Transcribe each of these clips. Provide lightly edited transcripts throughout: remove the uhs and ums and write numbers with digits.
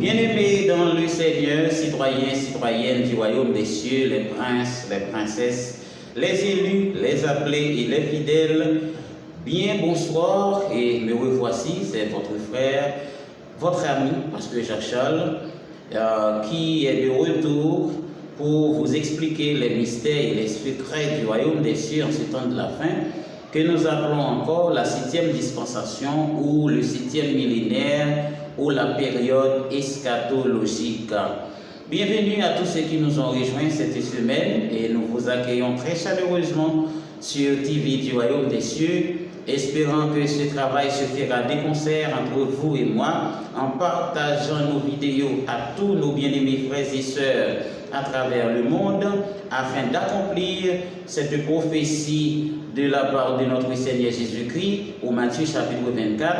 Bien-aimés dans le Seigneur, citoyens, citoyennes du royaume des cieux, les princes, les princesses, les élus, les appelés et les fidèles, bien bonsoir et me revoici, c'est votre frère, votre ami, pasteur Jacques Charles, qui est de retour pour vous expliquer les mystères et les secrets du royaume des cieux en ce temps de la fin, que nous appelons encore la 7e dispensation ou le 7e millénaire ou la période eschatologique. Bienvenue à tous ceux qui nous ont rejoints cette semaine et nous vous accueillons très chaleureusement sur TV du Royaume des Cieux, espérant que ce travail se fera de concert entre vous et moi en partageant nos vidéos à tous nos bien-aimés frères et sœurs à travers le monde afin d'accomplir cette prophétie de la part de notre Seigneur Jésus-Christ au Matthieu chapitre 24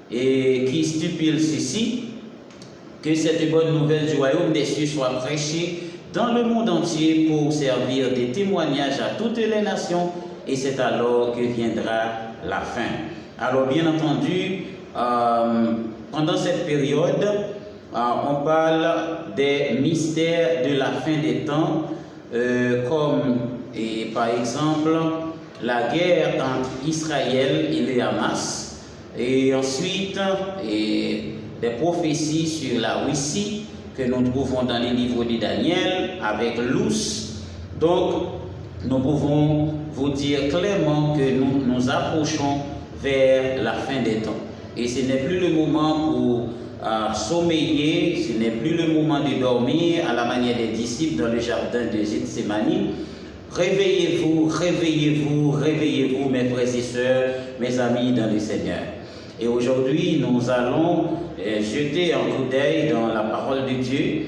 et qui stipule ceci, que cette bonne nouvelle du royaume des cieux soit prêchée dans le monde entier pour servir de témoignage à toutes les nations, et c'est alors que viendra la fin. Alors bien entendu, pendant cette période, on parle des mystères de la fin des temps, comme par exemple la guerre entre Israël et le Hamas, et ensuite des prophéties sur la Russie que nous trouvons dans les livres de Daniel avec Luce. Donc nous pouvons vous dire clairement que nous nous approchons vers la fin des temps. Et ce n'est plus le moment pour sommeiller, ce n'est plus le moment de dormir à la manière des disciples dans le jardin de Gethsémani. Réveillez-vous, réveillez-vous, réveillez-vous, mes frères et sœurs, mes amis dans le Seigneur. Et aujourd'hui, nous allons jeter un coup d'œil dans la parole de Dieu,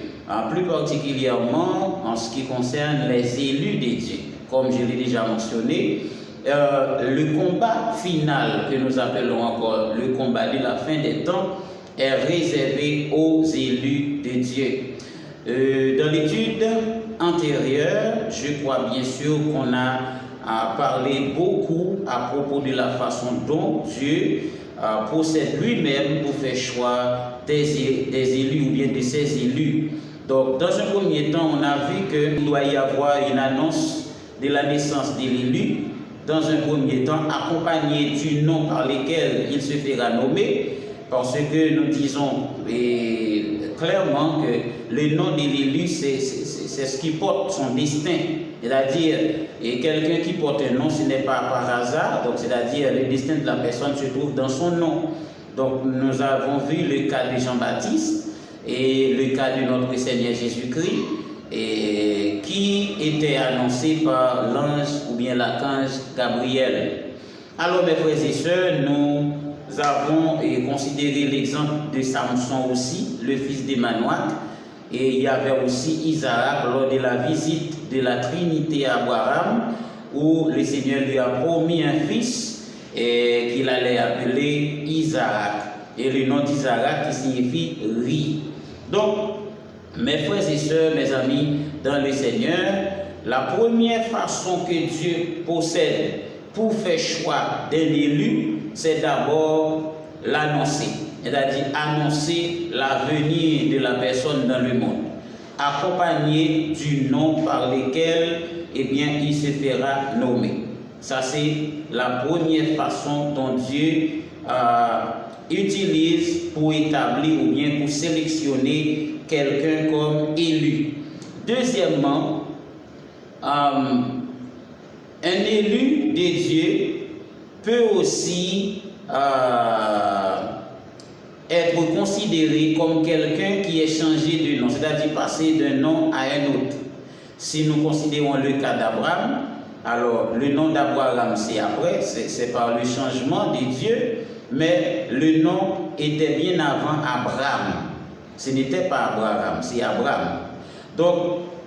plus particulièrement en ce qui concerne les élus de Dieu. Comme je l'ai déjà mentionné, le combat final que nous appelons encore le combat de la fin des temps est réservé aux élus de Dieu. Dans l'étude antérieure, je crois bien sûr qu'on a parlé beaucoup à propos de la façon dont Dieu procède lui-même pour faire choix des élus ou bien de ses élus. Donc, dans un premier temps, on a vu qu'il doit y avoir une annonce de la naissance de l'élu, dans un premier temps, accompagné du nom par lequel il se fera nommer, parce que nous disons clairement que le nom de l'élu, c'est ce qui porte son destin. C'est-à-dire, quelqu'un qui porte un nom, ce n'est pas par hasard, donc c'est-à-dire le destin de la personne se trouve dans son nom. Donc nous avons vu le cas de Jean-Baptiste et le cas de notre Seigneur Jésus-Christ, qui était annoncé par l'ange ou bien l'archange Gabriel. Alors mes frères et sœurs, nous avons considéré l'exemple de Samson aussi, le fils de Manoach, et il y avait aussi Isaac lors de la visite de la Trinité à Abraham, où le Seigneur lui a promis un fils qu'il allait appeler Isaac, et le nom d'Isaac qui signifie riz. Donc, mes frères et sœurs, mes amis dans le Seigneur, la première façon que Dieu possède pour faire choix d'un élu, c'est d'abord l'annoncer. C'est-à-dire annoncer l'avenir de la personne dans le monde, accompagné du nom par lequel il se fera nommer. Ça, c'est la première façon dont Dieu utilise pour établir ou bien pour sélectionner quelqu'un comme élu. Deuxièmement, un élu de Dieu peut aussi être considéré comme quelqu'un qui est changé de nom, c'est-à-dire passer d'un nom à un autre. Si nous considérons le cas d'Abraham, Alors, le nom d'Abraham, c'est après, c'est par le changement de Dieu, mais le nom était bien avant Abraham. Ce n'était pas Abraham, c'est Abraham. Donc,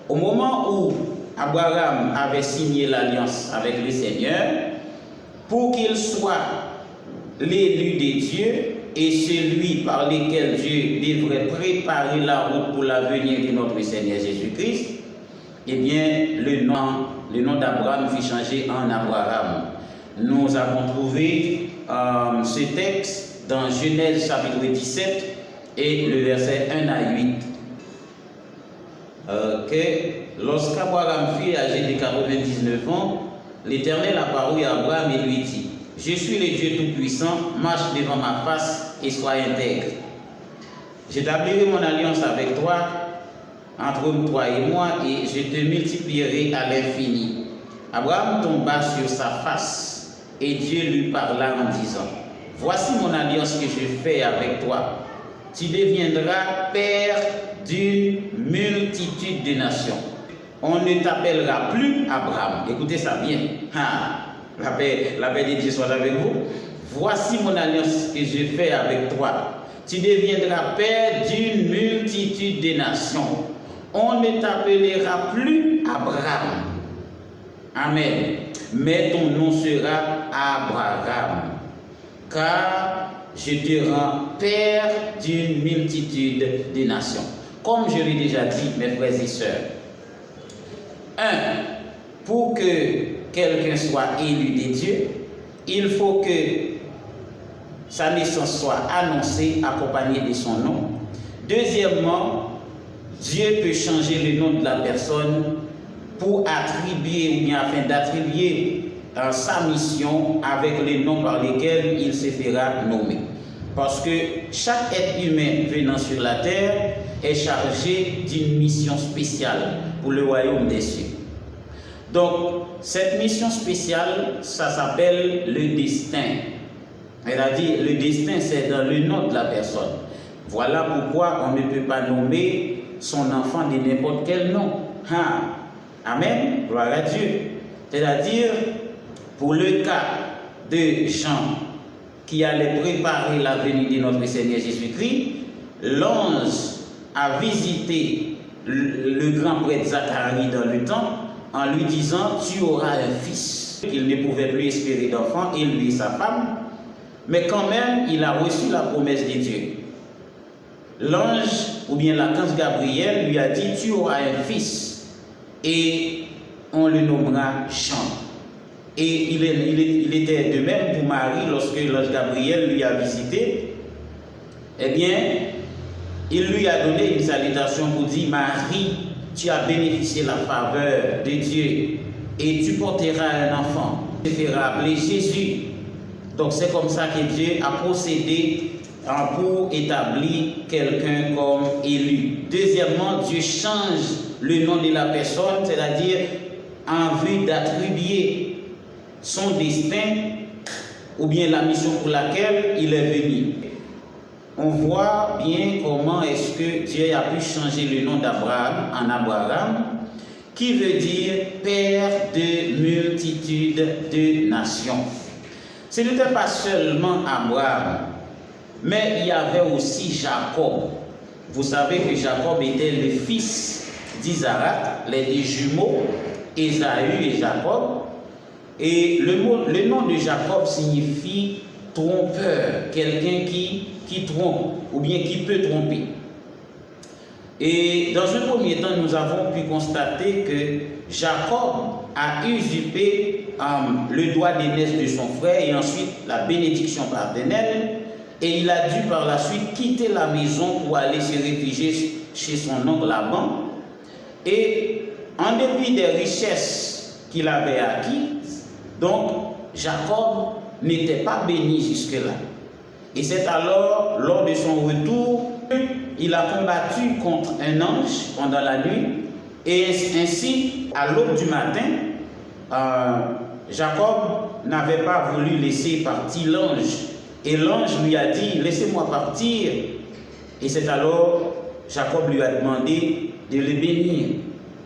au moment où Abraham avait signé l'alliance avec le Seigneur, pour qu'il soit l'élu de Dieu et celui par lequel Dieu devrait préparer la route pour l'avenir de notre Seigneur Jésus-Christ, eh bien, le nom d'Abraham fut changé en Abraham. Nous avons trouvé ce texte dans Genèse chapitre 17 et le verset 1 à 8. Lorsqu'Abraham fut âgé de 99 ans, l'Éternel apparut à Abraham et lui dit: Je suis le Dieu Tout-Puissant, marche devant ma face et sois intègre. J'établirai mon alliance avec toi, entre toi et moi, et je te multiplierai à l'infini. Abraham tomba sur sa face, et Dieu lui parla en disant: Voici mon alliance que je fais avec toi. Tu deviendras père d'une multitude de nations. On ne t'appellera plus Abraham. Écoutez ça bien. La paix de Dieu soit avec vous. Voici mon alliance que je fais avec toi. Tu deviendras père d'une multitude de nations. On ne t'appellera plus Abraham. Amen. Mais ton nom sera Abraham. Car je te rends père d'une multitude de nations. Comme je l'ai déjà dit, mes frères et sœurs, pour que quelqu'un soit élu de Dieu, il faut que sa naissance soit annoncée, accompagnée de son nom. Deuxièmement, Dieu peut changer le nom de la personne pour attribuer ou bien afin d'attribuer sa mission avec les noms par lesquels il se fera nommer. Parce que chaque être humain venant sur la terre est chargé d'une mission spéciale pour le royaume des cieux. Donc, cette mission spéciale, ça s'appelle le destin. C'est-à-dire, le destin, c'est dans le nom de la personne. Voilà pourquoi on ne peut pas nommer son enfant de n'importe quel nom. Amen. Gloire à Dieu. C'est-à-dire, pour le cas de Jean, qui allait préparer la venue de notre Seigneur Jésus-Christ, l'ange a visité le grand prêtre Zacharie dans le temple en lui disant: tu auras un fils. Il ne pouvait plus espérer d'enfant, et lui et sa femme, mais quand même il a reçu la promesse de Dieu. L'ange ou bien l'archange Gabriel lui a dit: tu auras un fils et on le nommera Jean. Et il était de même pour Marie lorsque l'ange Gabriel lui a visité. Eh bien, il lui a donné une salutation pour dire: Marie, tu as bénéficié de la faveur de Dieu et tu porteras un enfant. Tu te feras appeler Jésus. Donc c'est comme ça que Dieu a procédé pour établir quelqu'un comme élu. Deuxièmement, Dieu change le nom de la personne, c'est-à-dire en vue d'attribuer son destin ou bien la mission pour laquelle il est venu. On voit bien comment est-ce que Dieu a pu changer le nom d'Abraham en Abraham, qui veut dire père de multitudes de nations. Ce n'était pas seulement Abraham, mais il y avait aussi Jacob. Vous savez que Jacob était le fils d'Isaac, les deux jumeaux, Ésaü et Jacob. Et le nom de Jacob signifie trompeur, quelqu'un qui trompe ou bien qui peut tromper. Et dans un premier temps, nous avons pu constater que Jacob a usurpé le droit d'aînesse de son frère et ensuite la bénédiction paternelle, et il a dû par la suite quitter la maison pour aller se réfugier chez son oncle Laban. Et en dépit des richesses qu'il avait acquises, donc Jacob n'était pas béni jusque-là. Et c'est alors, lors de son retour, il a combattu contre un ange pendant la nuit, et ainsi, à l'aube du matin, Jacob n'avait pas voulu laisser partir l'ange. Et l'ange lui a dit: laissez-moi partir. Et c'est alors, Jacob lui a demandé de le bénir.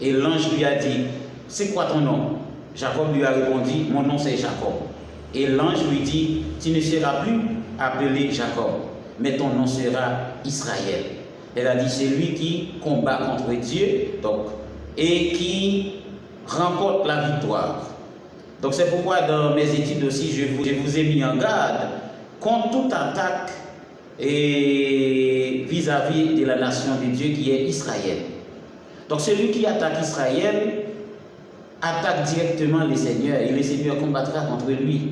Et l'ange lui a dit: c'est quoi ton nom? Jacob lui a répondu, mon nom c'est Jacob. Et l'ange lui dit, tu ne seras plus appelé Jacob, mais ton nom sera Israël. Elle a dit, c'est lui qui combat contre Dieu et qui remporte la victoire. Donc c'est pourquoi dans mes études aussi, je vous ai mis en garde contre toute attaque vis-à-vis de la nation de Dieu qui est Israël. Donc celui qui attaque Israël attaque directement le Seigneur et le Seigneur combattra contre lui.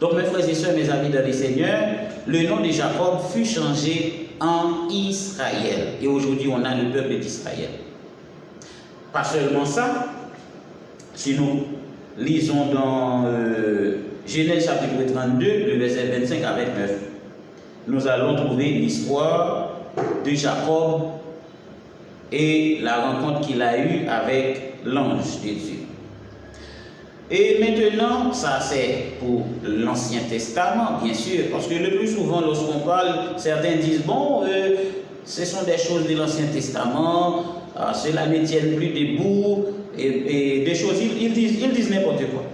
Donc mes frères et sœurs, mes amis dans le Seigneur, le nom de Jacob fut changé en Israël. Et aujourd'hui on a le peuple d'Israël. Pas seulement ça, si nous lisons dans Genèse chapitre 32, le verset 25 à 29, nous allons trouver l'histoire de Jacob et la rencontre qu'il a eue avec l'ange de Dieu. Et maintenant, ça c'est pour l'Ancien Testament, bien sûr, parce que le plus souvent, lorsqu'on parle, certains disent, bon, ce sont des choses de l'Ancien Testament, cela ne tient plus debout, et des choses, ils disent n'importe quoi.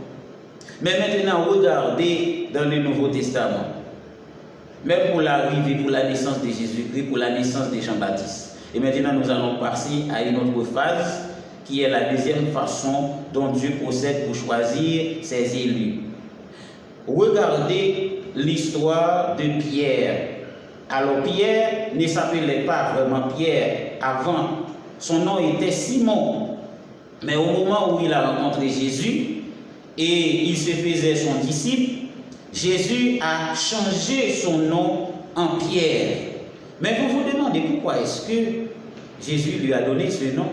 Mais maintenant, regardez dans le Nouveau Testament, même pour l'arrivée, pour la naissance de Jésus-Christ, pour la naissance de Jean-Baptiste. Et maintenant, nous allons passer à une autre phase, qui est la deuxième façon dont Dieu procède pour choisir ses élus. Regardez l'histoire de Pierre. Alors Pierre ne s'appelait pas vraiment Pierre avant. Son nom était Simon. Mais au moment où il a rencontré Jésus et il se faisait son disciple, Jésus a changé son nom en Pierre. Mais vous vous demandez pourquoi est-ce que Jésus lui a donné ce nom?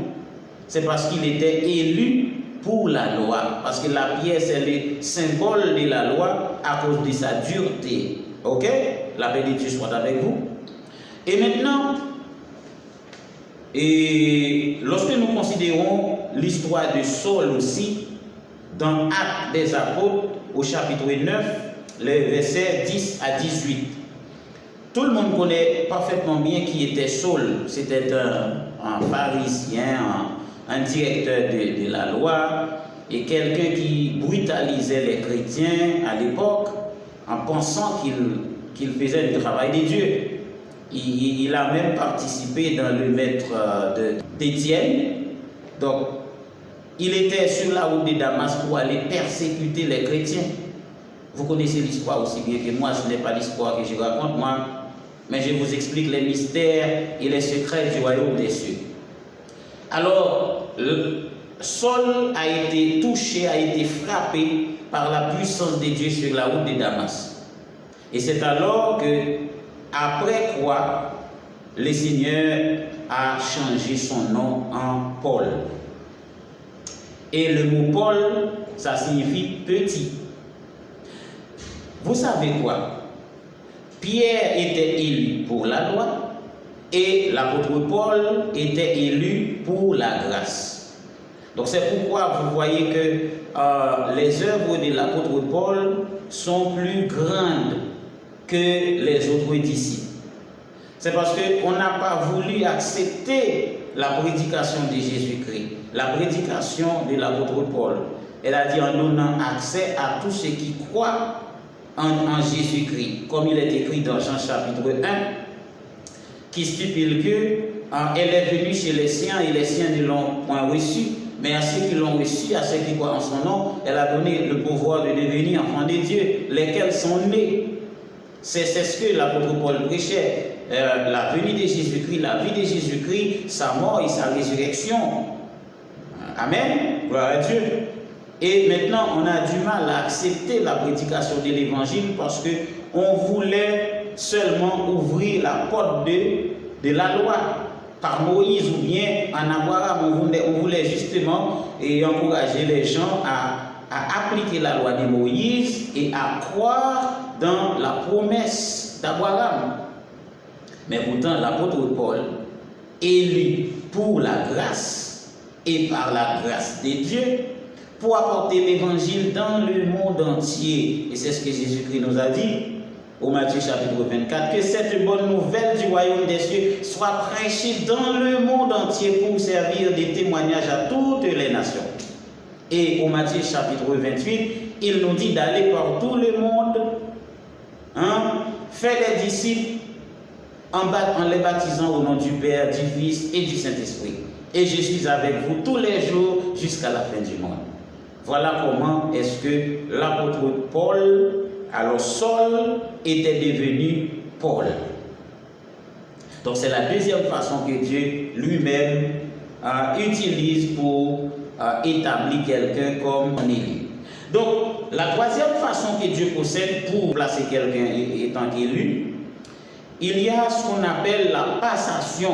C'est parce qu'il était élu pour la loi. Parce que la pierre, c'est le symbole de la loi à cause de sa dureté. Ok? La paix de Dieu soit avec vous. Et maintenant, lorsque nous considérons l'histoire de Saul aussi, dans Actes des Apôtres, au chapitre 9, les versets 10 à 18, tout le monde connaît parfaitement bien qui était Saul. C'était un pharisien, un directeur de la loi et quelqu'un qui brutalisait les chrétiens à l'époque en pensant qu'il faisait le travail de Dieu. Il a même participé dans le maître d'Étienne. Donc, il était sur la route de Damas pour aller persécuter les chrétiens. Vous connaissez l'histoire aussi bien que moi, ce n'est pas l'histoire que je raconte moi, mais je vous explique les mystères et les secrets du royaume des cieux. Alors, Saul a été touché, a été frappé par la puissance de Dieu sur la route de Damas. Et c'est alors que, après quoi, le Seigneur a changé son nom en Paul. Et le mot Paul, ça signifie petit. Vous savez quoi? Pierre était élu pour la loi. Et l'apôtre Paul était élu pour la grâce. Donc c'est pourquoi vous voyez que les œuvres de l'apôtre Paul sont plus grandes que les autres disciples. C'est parce qu'on n'a pas voulu accepter la prédication de Jésus-Christ, la prédication de l'apôtre Paul. Elle a dit en donnant accès à tous ceux qui croient en Jésus-Christ, comme il est écrit dans Jean chapitre 1, qui stipule qu'elle est venue chez les siens et les siens ne l'ont point reçu, mais à ceux qui l'ont reçu, à ceux qui croient en son nom, elle a donné le pouvoir de devenir enfants de Dieu, lesquels sont nés. C'est ce que l'apôtre Paul prêchait, la venue de Jésus-Christ, la vie de Jésus-Christ, sa mort et sa résurrection. Amen, gloire à Dieu. Et maintenant, on a du mal à accepter la prédication de l'évangile parce qu'on voulait seulement ouvrir la porte de la loi par Moïse ou bien en Abraham. On voulait justement encourager les gens à appliquer la loi de Moïse et à croire dans la promesse d'Abraham. Mais pourtant, l'apôtre Paul, élu pour la grâce et par la grâce de Dieu, pour apporter l'évangile dans le monde entier. Et c'est ce que Jésus-Christ nous a dit au Matthieu chapitre 24, que cette bonne nouvelle du royaume des cieux soit prêchée dans le monde entier pour servir de témoignage à toutes les nations. Et au Matthieu chapitre 28, il nous dit d'aller par tout le monde, faire les disciples en les baptisant au nom du Père, du Fils et du Saint-Esprit. Et je suis avec vous tous les jours jusqu'à la fin du monde. Voilà comment est-ce que l'apôtre Paul, alors Saul, était devenu Paul. Donc c'est la deuxième façon que Dieu lui-même utilise pour établir quelqu'un comme un élu. Donc la troisième façon que Dieu possède pour placer quelqu'un étant élu, il y a ce qu'on appelle la passation.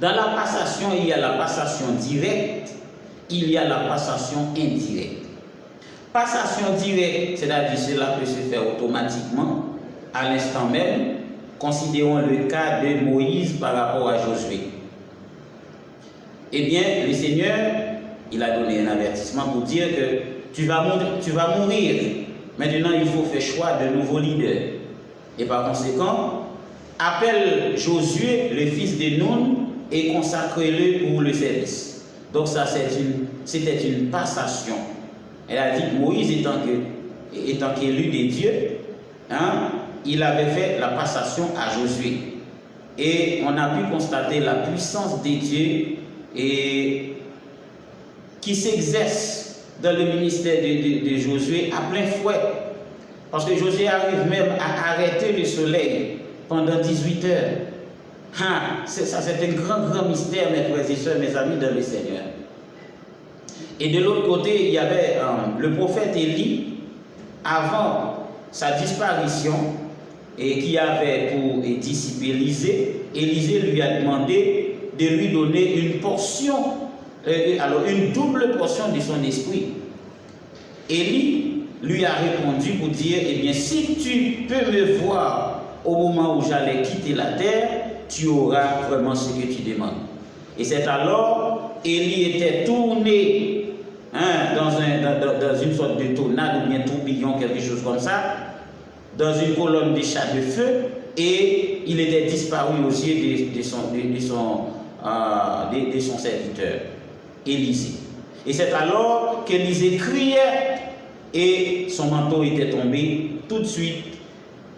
Dans la passation, il y a la passation directe, il y a la passation indirecte. Passation directe, c'est-à-dire cela peut se faire automatiquement, à l'instant même. Considérons le cas de Moïse par rapport à Josué. Eh bien, le Seigneur, il a donné un avertissement pour dire que tu vas mourir. Maintenant, il faut faire choix de nouveaux leaders. Et par conséquent, appelle Josué, le fils de Nun, et consacre-le pour le service. Donc ça, c'était une passation. Elle a dit que Moïse, étant qu'élu de Dieu, il avait fait la passation à Josué. Et on a pu constater la puissance de Dieu et qui s'exerce dans le ministère de Josué à plein fouet. Parce que Josué arrive même à arrêter le soleil pendant 18 heures. Ça, c'est un grand mystère, mes frères et sœurs, mes amis dans le Seigneur. Et de l'autre côté, il y avait le prophète Élie, avant sa disparition, et qui avait pour disciple Élisée. Élisée lui a demandé de lui donner une portion, alors une double portion de son esprit. Élie lui a répondu pour dire, eh bien, si tu peux me voir au moment où j'allais quitter la terre, tu auras vraiment ce que tu demandes. Et c'est alors, Élie était tourné dans une sorte de tornade ou bien tourbillon, quelque chose comme ça, dans une colonne de chars de feu, et il était disparu aux yeux de son serviteur, Élisée. Et c'est alors qu'Élisée criait, et son manteau était tombé tout de suite,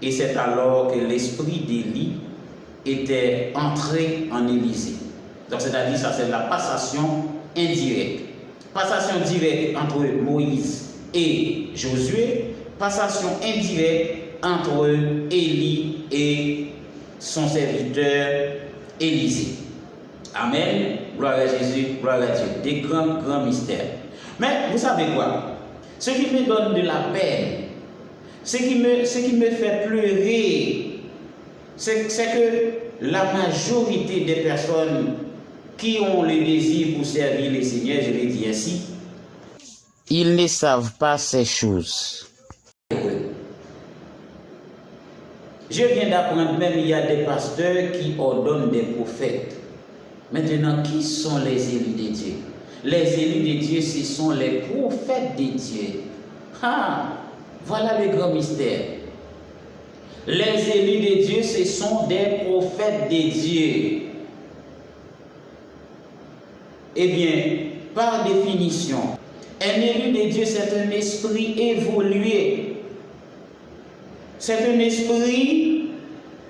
et c'est alors que l'esprit d'Élie était entré en Élisée. Donc c'est-à-dire, ça c'est la passation indirecte. Passation directe entre Moïse et Josué, passation indirecte entre Élie et son serviteur Élisée. Amen. Gloire à Jésus, gloire à Dieu. Des grands mystères. Mais vous savez quoi? Ce qui me donne de la peine, ce qui me fait pleurer, c'est que la majorité des personnes qui ont le désir pour servir le Seigneur, je l'ai dit ainsi, ils ne savent pas ces choses. Je viens d'apprendre même, il y a des pasteurs qui ordonnent des prophètes. Maintenant, qui sont les élus de Dieu? Les élus de Dieu, ce sont les prophètes de Dieu. Voilà le grand mystère. Les élus de Dieu, ce sont des prophètes de Dieu. Eh bien, par définition, un élu de Dieu, c'est un esprit évolué. C'est un esprit,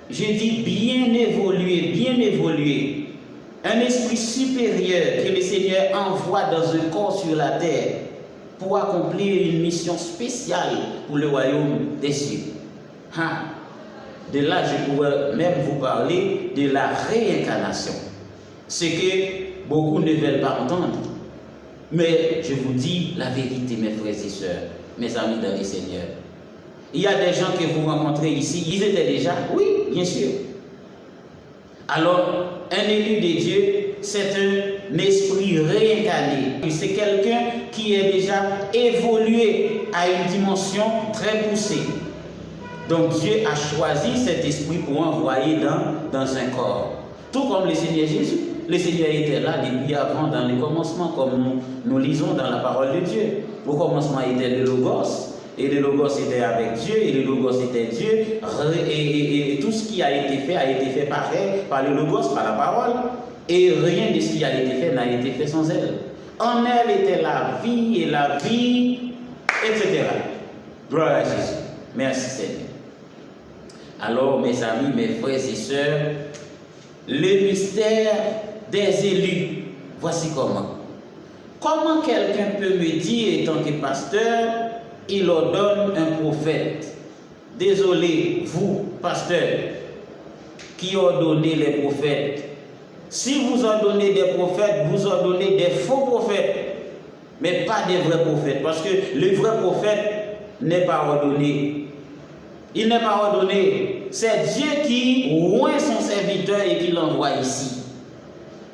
je dis bien évolué. Un esprit supérieur que le Seigneur envoie dans un corps sur la terre pour accomplir une mission spéciale pour le royaume des cieux. De là, je pourrais même vous parler de la réincarnation. Ce que beaucoup ne veulent pas entendre. Mais je vous dis la vérité, mes frères et sœurs, mes amis dans le Seigneur. Il y a des gens que vous rencontrez ici, ils étaient déjà, oui, bien sûr. Alors, un élu de Dieu, c'est un esprit réincarné. C'est quelqu'un qui est déjà évolué à une dimension très poussée. Donc Dieu a choisi cet esprit pour envoyer dans un corps. Tout comme le Seigneur Jésus. Le Seigneur était là depuis avant, dans le commencement, comme nous lisons dans la parole de Dieu. Au commencement était le Logos. Et le Logos était avec Dieu, et le Logos était Dieu, et tout ce qui a été fait par le Logos, par la parole, et rien de ce qui a été fait n'a été fait sans elle. En elle était la vie et la vie, etc. Gloire à Jésus. Merci Seigneur. Alors, mes amis, mes frères et sœurs, le mystère des élus, voici comment. Comment quelqu'un peut me dire, étant que pasteur, il ordonne un prophète? Désolé, vous, pasteurs, qui ordonnez les prophètes. Si vous ordonnez des prophètes, vous ordonnez des faux prophètes, mais pas des vrais prophètes, parce que le vrai prophète n'est pas ordonné. Il n'est pas ordonné. C'est Dieu qui oint son serviteur et qui l'envoie ici.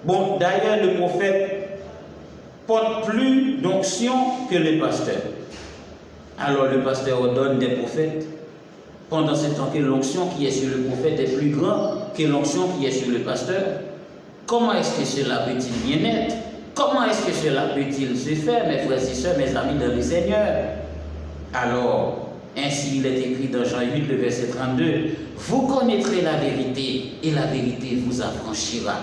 Bon, d'ailleurs, le prophète porte plus d'onction que le pasteur. Alors le pasteur ordonne des prophètes. Pendant ce temps que l'onction qui est sur le prophète est plus grande que l'onction qui est sur le pasteur. Comment est-ce que cela peut-il bien être? Comment est-ce que cela peut-il se faire, mes frères et sœurs, mes amis dans le Seigneur? Alors, ainsi il est écrit dans Jean 8, le verset 32, « Vous connaîtrez la vérité, et la vérité vous affranchira. »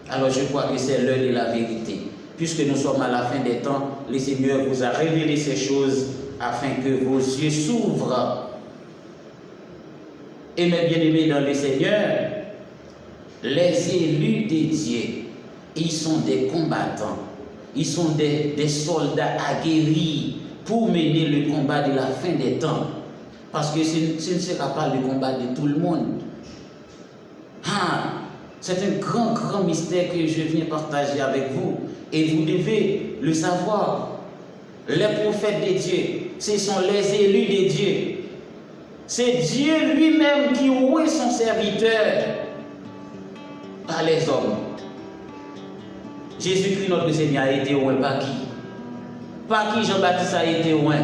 Alors je crois que c'est l'heure de la vérité. Puisque nous sommes à la fin des temps, le Seigneur vous a révélé ces choses afin que vos yeux s'ouvrent. Et mes bien-aimés dans le Seigneur, les élus de Dieu, ils sont des combattants, ils sont des soldats aguerris pour mener le combat de la fin des temps. Parce que ce ne sera pas le combat de tout le monde. C'est un grand mystère que je viens partager avec vous. Et vous devez le savoir. Les prophètes de Dieu, ce sont les élus de Dieu. C'est Dieu lui-même qui oint son serviteur, pas les hommes. Jésus-Christ, notre Seigneur, a été oint par qui? Par qui Jean-Baptiste a été oint?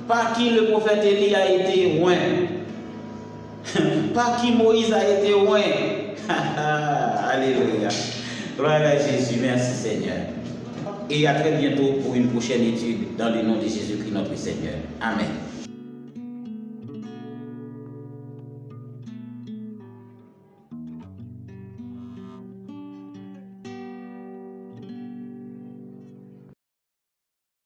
Par qui le prophète Élie a été oint? Par qui Moïse a été oint? Alléluia. Gloire à Jésus. Merci Seigneur. Et à très bientôt pour une prochaine étude dans le nom de Jésus-Christ, notre Seigneur. Amen.